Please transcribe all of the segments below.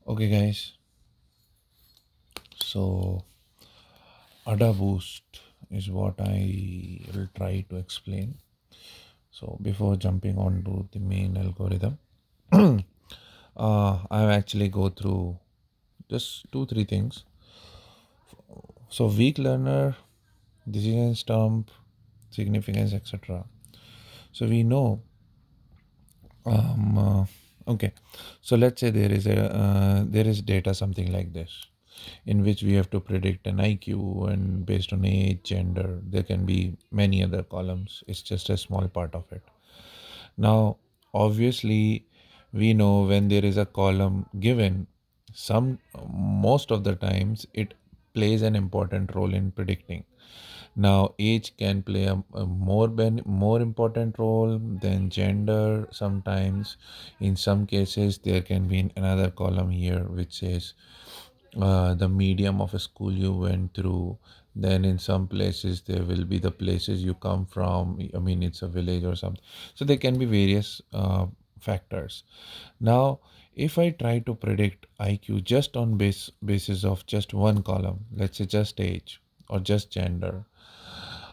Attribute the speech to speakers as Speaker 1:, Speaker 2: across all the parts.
Speaker 1: Okay, guys. So, adaboost is what I will try to explain. So, before jumping on to the main algorithm, I'll actually go through just two, three things. So, weak learner, decision stump, significance, etc. So, we know. Um, uh, okay. So, let's say there is data something like this, in which we have to predict an IQ, and based on age, gender, there can be many other columns. It's just a small part of it. Now, obviously, we know when there is a column given, some most of the times it plays an important role in predicting. Now, age can play a more important role than gender. Sometimes, in some cases, there can be another column here which says the medium of a school you went through. Then in some places there will be the places you come from. I mean, it's a village or something. So there can be various factors. Now, if I try to predict IQ just on basis of just one column, let's say just age or just gender,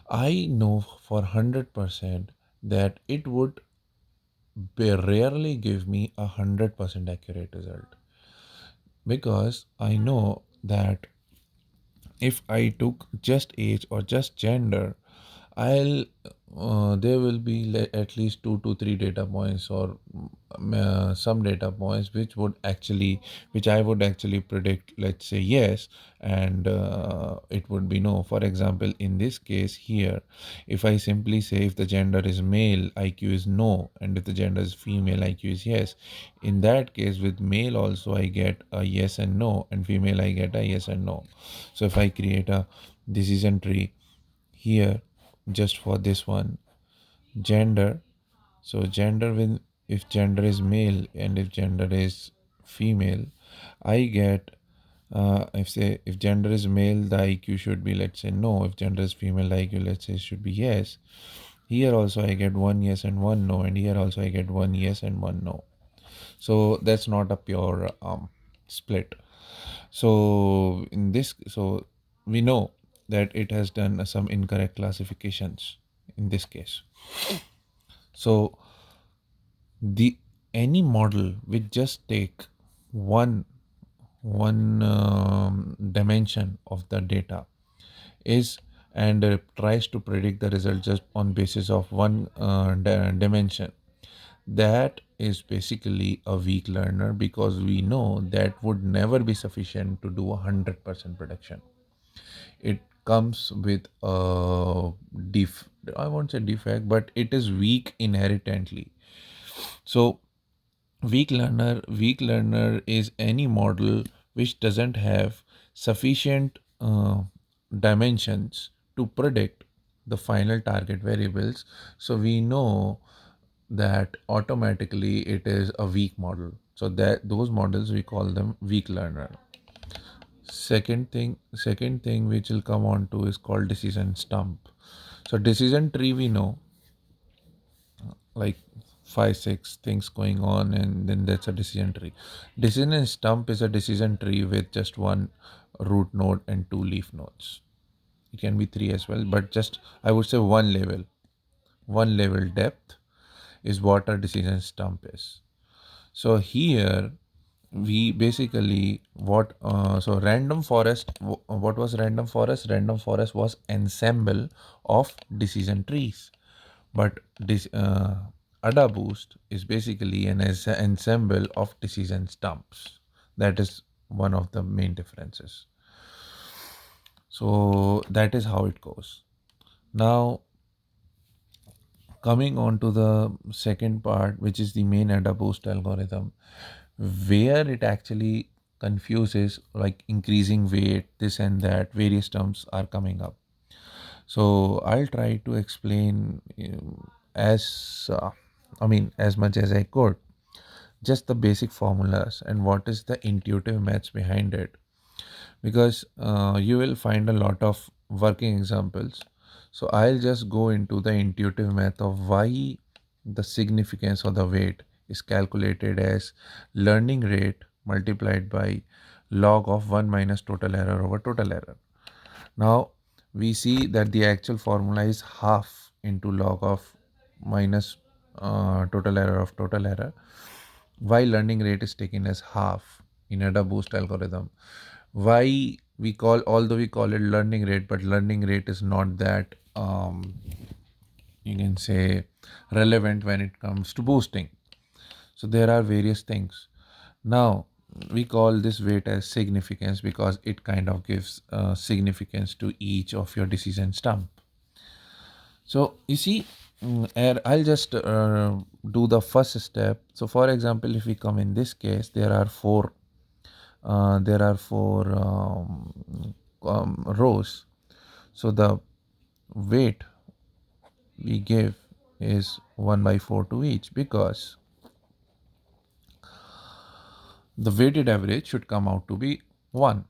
Speaker 1: I know for 100% that it would rarely give me 100% accurate result, because I know that if I took just age or just gender, I'll there will be at least two to three data points, or some data points which I would actually predict, let's say yes, and it would be no. For example, in this case here, if I simply say if the gender is male, IQ is no, and if the gender is female, IQ is yes. In that case, with male also I get a yes and no, and female I get a yes and no. So if I create a decision tree here just for this one, gender. So gender, with if gender is male and if gender is female, I get if say if gender is male, the IQ should be, let's say, no. If gender is female, the IQ, let's say, should be yes. Here also I get one yes and one no, and here also I get one yes and one no. So that's not a pure split. So in this, so we know that it has done some incorrect classifications in this case. So the any model which just take one dimension of the data is, and tries to predict the result just on basis of one dimension, that is basically a weak learner, because we know that would never be sufficient to do 100% prediction. It comes with a I won't say defect, but it is weak inherently. So weak learner is any model which doesn't have sufficient dimensions to predict the final target variables. So we know that automatically it is a weak model. So that those models we call them weak learner. Second thing which will come on to is called decision stump. So decision tree, we know, like five six things going on, and then that's a decision tree. Decision stump is a decision tree with just one root node and two leaf nodes. It can be three as well, but just I would say one level depth is what a decision stump is. So here we basically so random forest, what was random forest? Random forest was ensemble of decision trees, but this adaboost is basically an ensemble of decision stumps. That is one of the main differences. So that is how it goes. Now, coming on to the second part, which is the main adaboost algorithm, where it actually confuses, like increasing weight, this and that, various terms are coming up. So I'll try to explain as as much as I could, just the basic formulas and what is the intuitive maths behind it, because you will find a lot of working examples. So I'll just go into the intuitive math of why the significance of the weight is calculated as learning rate multiplied by log of 1 minus total error over total error. Now we see that the actual formula is half into log of minus total error of total error. Why learning rate is taken as half in adaboost algorithm? Why we call, although we call it learning rate, but learning rate is not that you can say relevant when it comes to boosting. So there are various things. Now we call this weight as significance because it kind of gives significance to each of your decision stump. So you see, I'll just do the first step. So for example, if we come in this case, there are four rows. So the weight we give is 1 by 4 to each, because the weighted average should come out to be 1.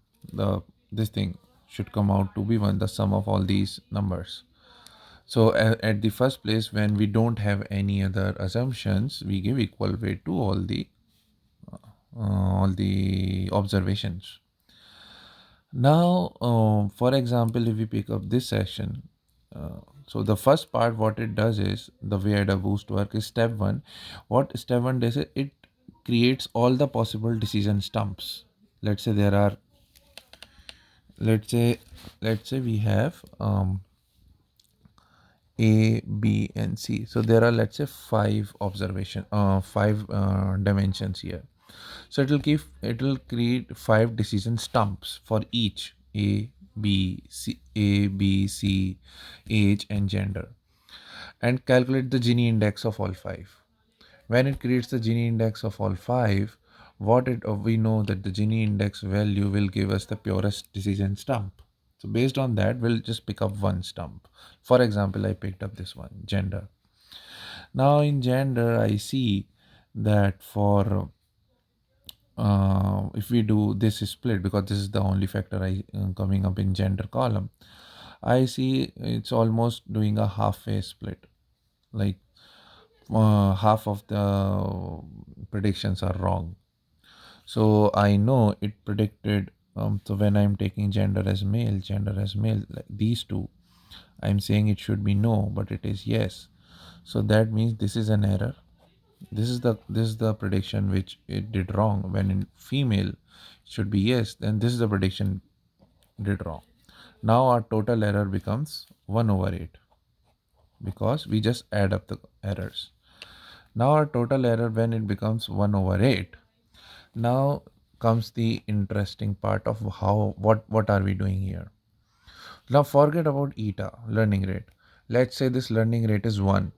Speaker 1: This thing should come out to be 1, the sum of all these numbers. So at the first place, when we don't have any other assumptions, we give equal weight to all the observations. Now, for example, if we pick up this section, so the first part, what it does is, the way adaboost work is step 1. What step 1 does is, it creates all the possible decision stumps. Let's say there are, let's say we have A, B, and C. So there are, let's say, five dimensions here. So it will create 5 decision stumps for each A, B, C, age, and gender, and calculate the Gini index of all 5. When it creates the Gini index of all 5, we know that the Gini index value will give us the purest decision stump. So based on that, we'll just pick up one stump. For example, I picked up this one, gender. Now in gender, I see that for if we do this split, because this is the only factor I coming up in gender column, I see it's almost doing a halfway split. Like half of the predictions are wrong. So I know it predicted. So when I'm taking gender as male, like these two, I'm saying it should be no, but it is yes. So that means this is an error. This is the prediction which it did wrong. When in female it should be yes, then this is the prediction did wrong. Now our total error becomes 1 over 8, because we just add up the errors. Now our total error, when it becomes 1 over 8, now comes the interesting part of what are we doing here. Now forget about eta, learning rate. Let's say this learning rate is 1.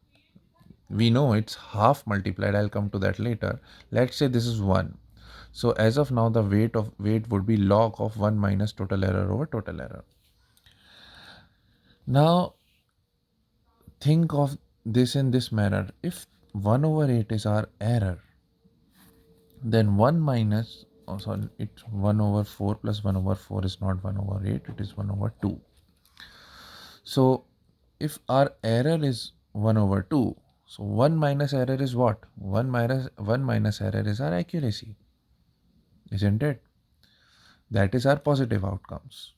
Speaker 1: We know it's half multiplied. I'll come to that later. Let's say this is 1. So as of now, the weight would be log of 1 minus total error over total error. Now think of this in this manner. If 1 over 8 is our error, then 1 minus, oh sorry, it's 1 over 4 plus 1 over 4 is not 1 over 8, it is 1 over 2. So if our error is 1 over 2, so 1 minus error is what? 1 minus error is our accuracy, isn't it? That is our positive outcomes.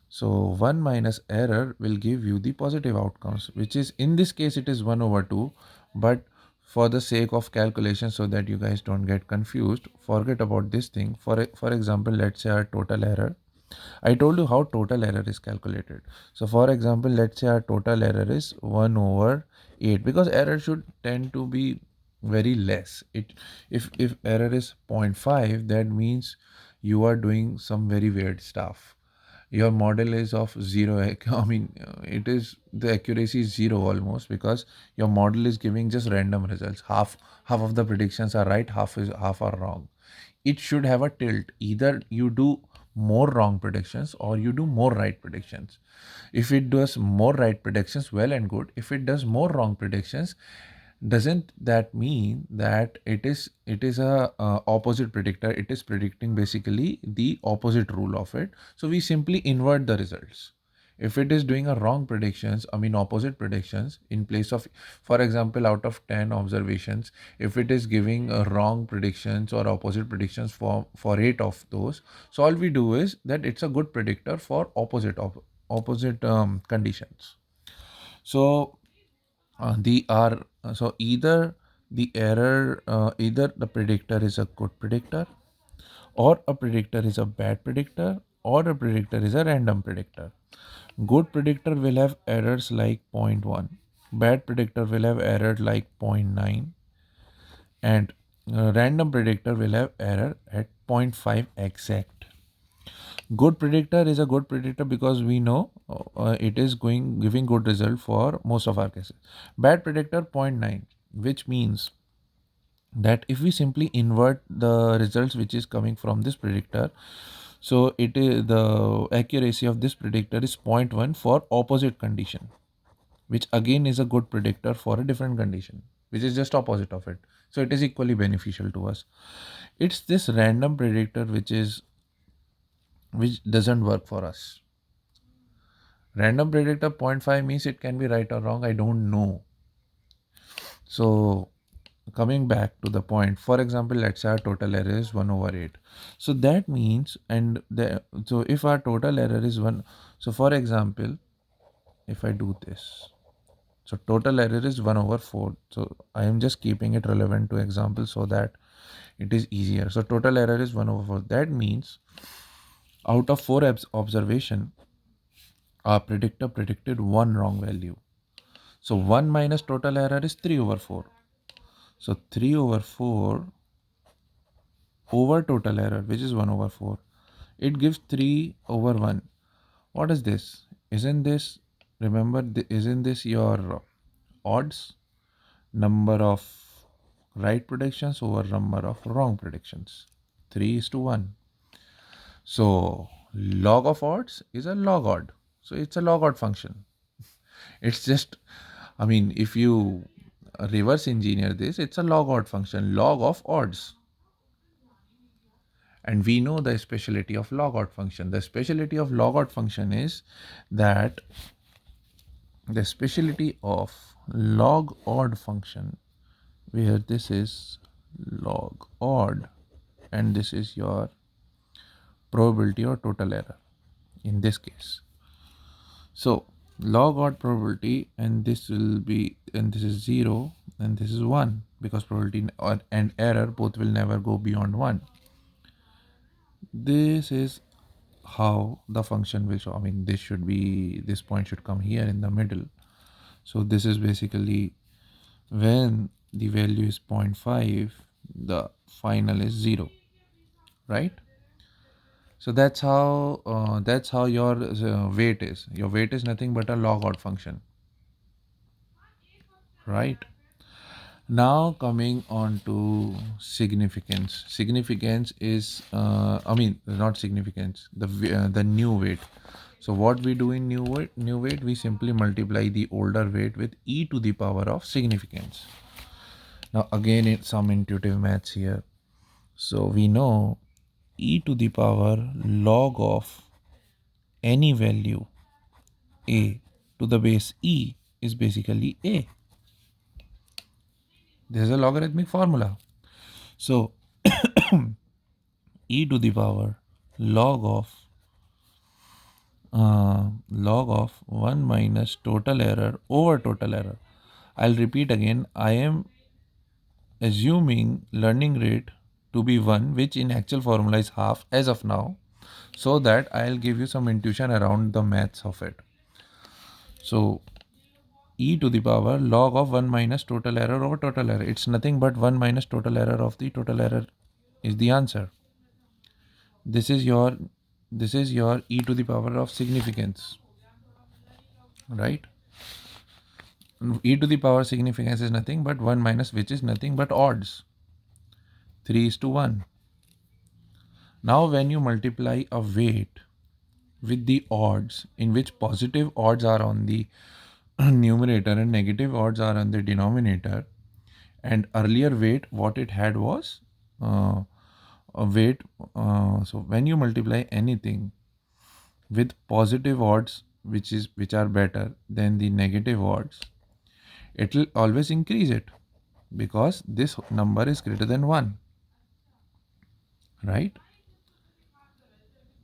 Speaker 1: So 1 minus error will give you the positive outcomes, which is, in this case, it is 1 over 2. But for the sake of calculation, so that you guys don't get confused, forget about this thing. For example, let's say our total error. I told you how total error is calculated. So for example, let's say our total error is 1 over 8, because error should tend to be very less. If error is 0.5, that means you are doing some very weird stuff. Your model is of 0. I mean, it is, the accuracy is 0 almost, because your model is giving just random results. Half of the predictions are right, half are wrong. It should have a tilt. Either you do more wrong predictions or you do more right predictions. If it does more right predictions, well and good. If it does more wrong predictions, doesn't that mean that it is a opposite predictor? It is predicting basically the opposite rule of it. So we simply invert the results. If it is doing a wrong predictions, I mean opposite predictions, in place of, for example, out of 10 observations, if it is giving a wrong predictions or opposite predictions for 8 of those, so all we do is that it's a good predictor for opposite conditions. So the are so either the error either the predictor is a good predictor, or a predictor is a bad predictor, or a predictor is a random predictor. Good predictor will have errors like zero point 0.1, bad predictor will have error like zero point 0.9, and random predictor will have error at zero point 0.5 exact. Good predictor is a good predictor because we know it is giving good result for most of our cases. Bad predictor zero point 0.9, which means that if we simply invert the results which is coming from this predictor, so it is the accuracy of this predictor is zero point 0.1 for opposite condition, which again is a good predictor for a different condition, which is just opposite of it. So it is equally beneficial to us. It's this random predictor which doesn't work for us. Random predictor zero point 0.5 means it can be right or wrong, I don't know. So coming back to the point, for example, let's say our total error is 1 over 8. So that means, so if our total error is 1, so for example, if I do this, so total error is 1 over 4. So I am just keeping it relevant to example so that it is easier. So total error is 1 over 4. That means out of 4 observation, our predictor predicted one wrong value. So 1 minus total error is 3 over 4. So 3 over 4 over total error, which is 1 over 4. It gives 3 over 1. What is this? Isn't this, remember, isn't this your odds? Number of right predictions over number of wrong predictions. 3 is to 1. So log of odds is a log odd. So it's a log odd function. It's just, I mean, if you reverse engineer this, it's a log odd function, log of odds. And we know the speciality of log odd function. The speciality of log odd function is that the speciality of log odd function, where this is log odd and this is your probability or total error in this case. So log odd probability, and this will be, and this is 0 and this is 1, because probability and error both will never go beyond 1. This is how the function will show. I mean, this point should come here in the middle. So this is basically when the value is 0.5, the final is 0, right? So that's how your weight is. Your weight is nothing but a log odd function, right? Now coming on to significance. Significance is, I mean, not significance, the new weight. So what we do in new weight, we simply multiply the older weight with e to the power of significance. Now again, it's some intuitive maths here. So we know e to the power log of any value a to the base e is basically a. This is a logarithmic formula. So e to the power log of 1 minus total error over total error. I'll repeat again. I am assuming learning rate to be 1, which in actual formula is half as of now, so that I'll give you some intuition around the maths of it. So e to the power log of 1 minus total error over total error. It's nothing but 1 minus total error of the total error is the answer. This is your e to the power of significance, right? E to the power significance is nothing but 1 minus, which is nothing but odds. 3 is to 1. Now when you multiply a weight with the odds, in which positive odds are on the numerator and negative odds are on the denominator, and earlier weight what it had was a weight, so when you multiply anything with positive odds which are better than the negative odds, it will always increase it because this number is greater than 1, right?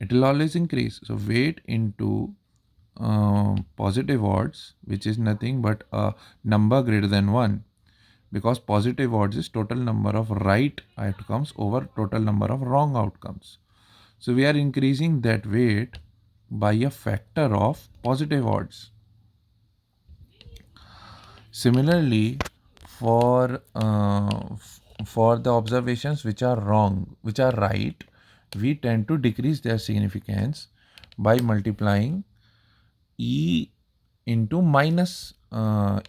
Speaker 1: It will always increase. So weight into positive odds, which is nothing but a number greater than 1, because positive odds is total number of right outcomes over total number of wrong outcomes. So we are increasing that weight by a factor of positive odds. Similarly, for for the observations which are wrong, which are right, we tend to decrease their significance by multiplying e into minus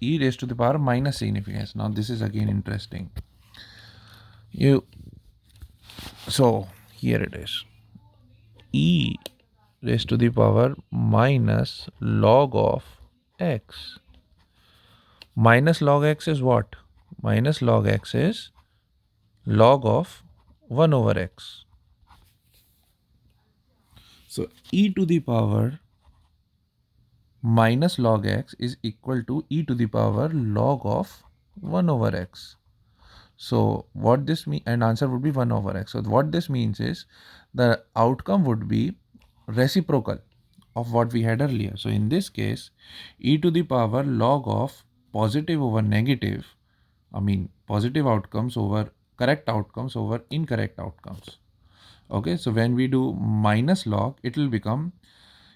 Speaker 1: e raised to the power minus significance. Now this is again interesting. You so here it is. E raised to the power minus log of x. Minus log x is what? Minus log x is log of 1 over x. So e to the power minus log x is equal to e to the power log of 1 over x. So what this means, and answer would be 1 over x. So what this means is the outcome would be reciprocal of what we had earlier. So in this case, e to the power log of positive over negative, positive outcomes over correct outcomes over incorrect outcomes. Okay, so when we do minus log, it will become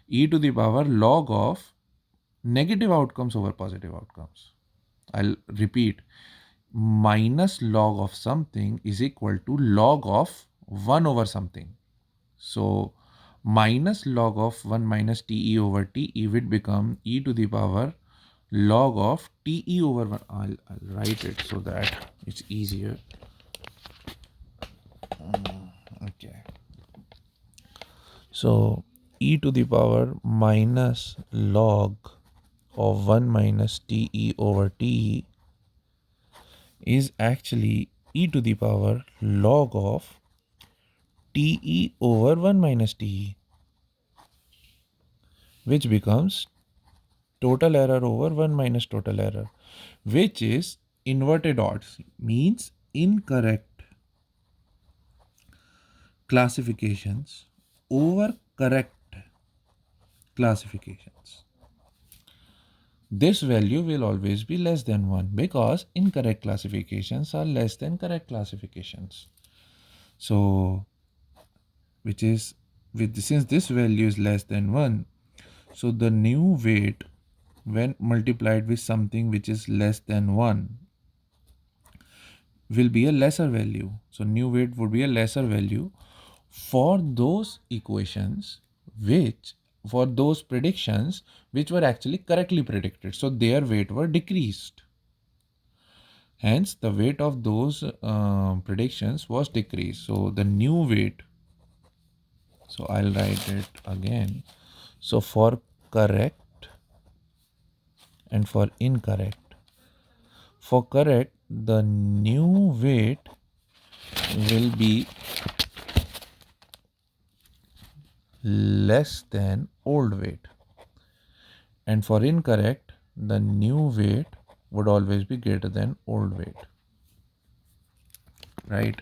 Speaker 1: e to the power log of negative outcomes over positive outcomes. I'll repeat, minus log of something is equal to log of 1 over something. So minus log of 1 minus te over te would become e to the power log of te over 1. I'll write it so that it's easier. Okay. So e to the power minus log of 1 minus te over te is actually e to the power log of te over 1 minus te, which becomes total error over 1 minus total error, which is inverted odds, means incorrect classifications over correct classifications. This value will always be less than 1 because incorrect classifications are less than correct classifications. So, since this value is less than 1, so the new weight when multiplied with something which is less than 1 will be a lesser value. So new weight would be a lesser value for those equations for those predictions which were actually correctly predicted. So their weight were decreased. Hence the weight of those predictions was decreased. So the new weight, so I'll write it again. So for correct and for incorrect, for correct, the new weight will be less than old weight. And for incorrect, the new weight would always be greater than old weight. Right?